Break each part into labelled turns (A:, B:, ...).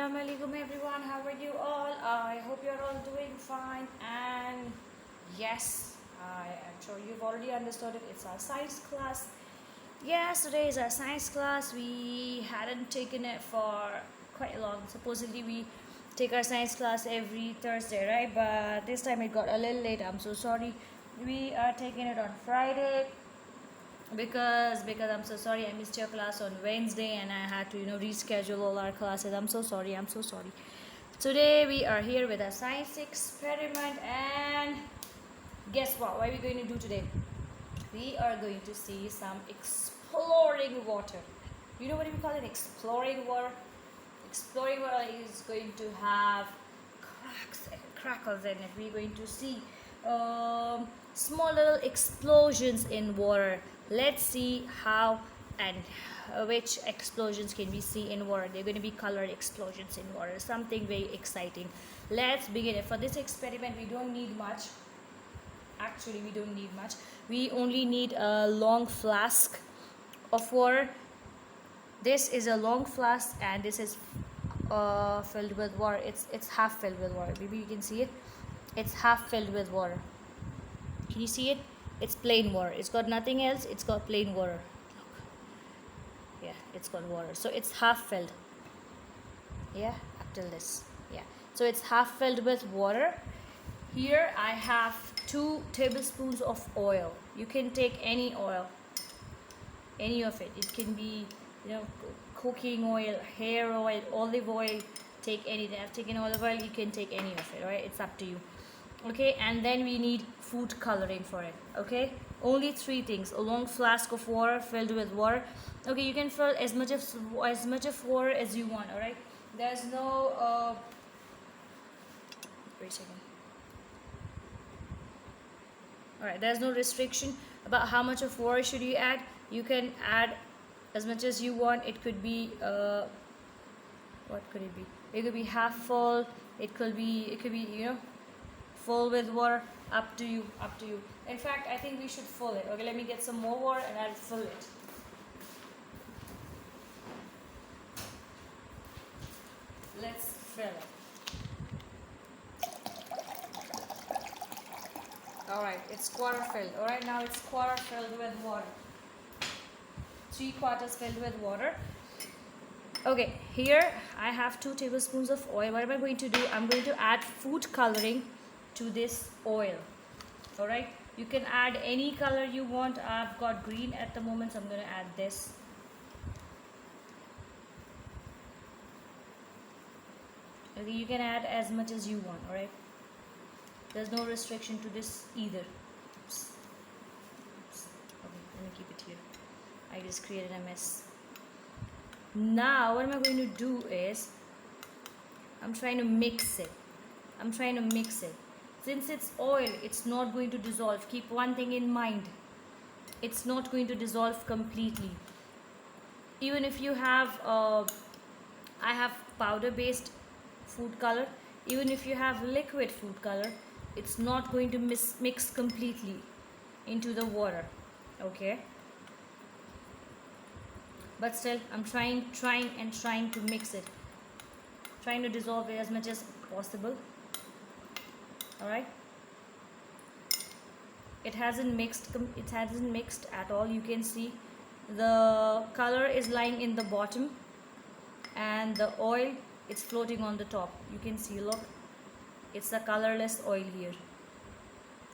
A: Assalamu alaikum everyone, how are you all? I hope you're all doing fine, and yes, I am sure you've already understood it. It's our science class. Yes, today is our science class. We hadn't taken it for quite long. Supposedly we take our science class every Thursday, right? But this time it got a little late. I'm so sorry. We are taking it on Friday because I'm so sorry I missed your class on Wednesday and I had to reschedule all our classes. I'm so sorry. Today we are here with a science experiment, and guess what are we going to do today? We are going to see some exploring water. You know what we call it? Exploring water. Exploring water is going to have cracks and crackles in it. We're going to see small little explosions in water. Let's see how and which explosions can we see in water. They're going to be colored explosions in water, something very exciting. Let's begin it. For this experiment we don't need much. Actually, we don't need much. We only need a long flask of water. This is a long flask and this is filled with water. It's half filled with water. Maybe you can see it. It's half filled with water. Can you see it? It's plain water. It's got nothing else. It's got plain water. Yeah, it's got water. So it's half filled. Yeah, up till this. Yeah. So it's half filled with water. Here I have 2 tablespoons of oil. You can take any oil, any of it. It can be, cooking oil, hair oil, olive oil. Take anything. I've taken olive oil. You can take any of it. Right? It's up to you. Okay, and then we need food coloring for it. Okay, only 3 things: a long flask of water filled with water. Okay, you can fill as much of water as you want. All right, there's no wait a second. All right, there's no restriction about how much of water should you add. You can add as much as you want. It could be what could it be? It could be half full. It could be full with water. Up to you. In fact, I think we should fill it. Okay, let me get some more water and I'll fill it. Let's fill it. Alright, it's quarter filled. Alright, now it's quarter filled with water. 3/4 filled with water. Okay, here I have 2 tablespoons of oil. What am I going to do? I'm going to add food coloring to this oil. Alright, you can add any color you want. I've got green at the moment, so I'm going to add this. Okay, you can add as much as you want. Alright, there's no restriction to this either. Oops. Okay, let me keep it here. I just created a mess. Now what am I going to do is I'm trying to mix it. Since it's oil, it's not going to dissolve. Keep one thing in mind: it's not going to dissolve completely. Even if you have I have powder based food color. Even if you have liquid food color, it's not going to mix completely into the water. Okay, but still I'm trying to mix it, trying to dissolve it as much as possible. Alright, it hasn't mixed at all. You can see the color is lying in the bottom and the oil, it's floating on the top. You can see, look, it's a colorless oil here.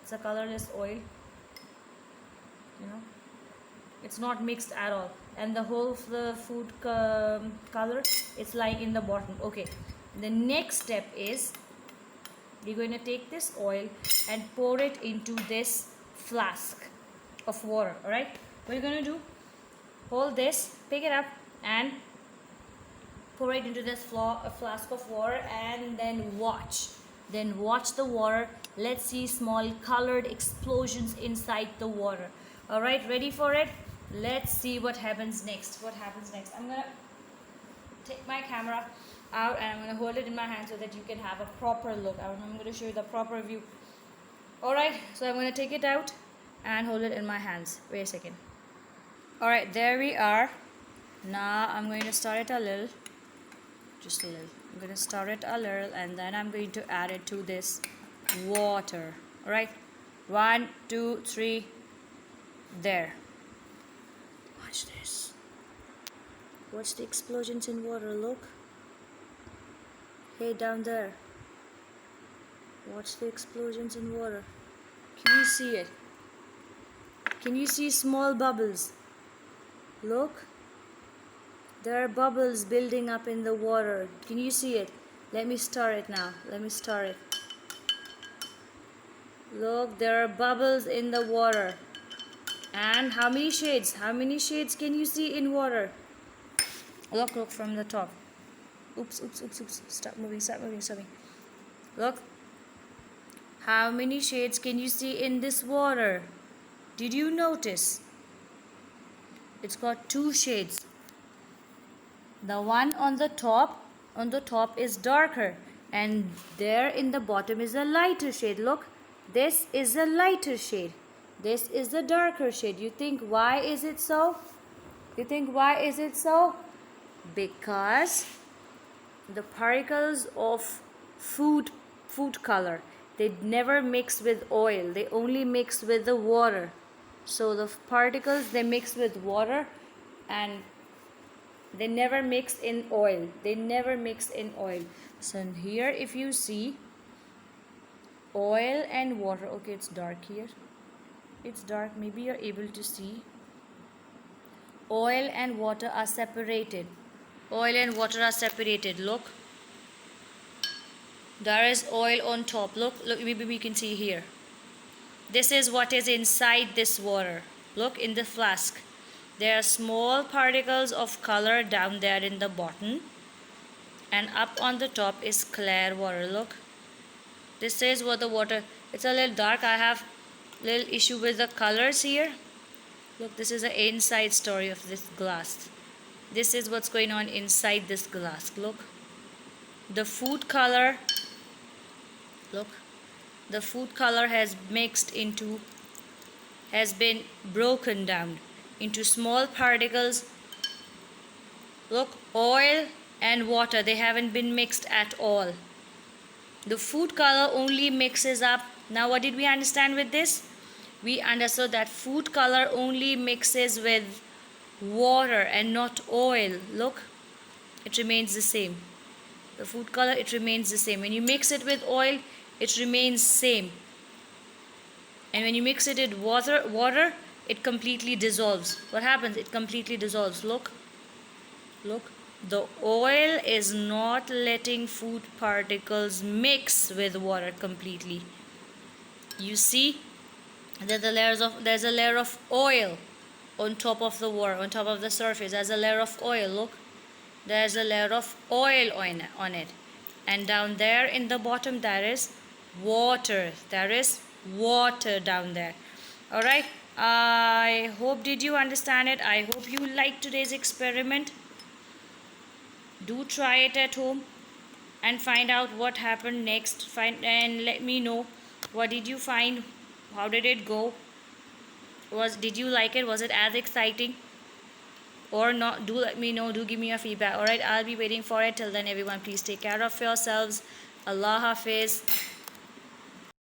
A: It's a colorless oil, it's not mixed at all, and the whole the food color is lying in the bottom. Okay, the next step is we're going to take this oil and pour it into this flask of water. Alright, what you're going to do, hold this, pick it up and pour it into this flask of water, and then watch the water. Let's see small colored explosions inside the water. Alright, ready for it? Let's see what happens next. I'm gonna take my camera out and I'm going to hold it in my hand so that you can have a proper look. I'm going to show you the proper view. Alright, so I'm going to take it out and hold it in my hands. Wait a second. Alright, there we are. Now I'm going to stir it a little. just a little. I'm going to stir it a little, and then I'm going to add it to this water. All right, 1 2 3, there. Watch this. Watch the explosions in water. Look. Hey, down there. Watch the explosions in water. Can you see it? Can you see small bubbles? Look. There are bubbles building up in the water. Can you see it? Let me stir it now. Let me stir it. Look, there are bubbles in the water. And how many shades? How many shades can you see in water? Look from the top. Oops. Stop moving. Look. How many shades can you see in this water? Did you notice? It's got 2 shades. The one on the top is darker, and there in the bottom is a lighter shade. Look, this is a lighter shade. This is the darker shade. You think why is it so? Because the particles of food color, they never mix with oil. They only mix with the water. So the particles, they mix with water, and they never mix in oil. So here if you see oil and water, okay, it's dark here. It's dark, maybe you're able to see. Oil and water are separated. Look. There is oil on top. Look, maybe we can see here. This is what is inside this water. Look, in the flask. There are small particles of color down there in the bottom, and up on the top is clear water. Look, this is what the water, it's a little dark. I have a little issue with the colors here. Look, this is the inside story of this glass. This is what's going on inside this glass. Look, the food color, look, the food color has been broken down into small particles. Look, oil and water, they haven't been mixed at all. The food color only mixes up. Now what did we understand with this? We understood that food color only mixes with water and not oil. Look, it remains the same. The food color, it remains the same. When you mix it with oil, it remains same. And when you mix it with water, it completely dissolves. What happens? It completely dissolves. Look. The oil is not letting food particles mix with water completely. You see that there's a layer of oil on top of the water, on top of the surface. There's a layer of oil. Look, there's a layer of oil on it. And down there in the bottom, there is water. There is water down there. All right. I hope did you understand it. I hope you liked today's experiment. Do try it at home and find out what happened next. And let me know, what did you find? How did it go? Did you like it? Was it as exciting or not? Do let me know. Do give me your feedback. All right, I'll be waiting for it. Till then, everyone, please take care of yourselves. Allah Hafiz.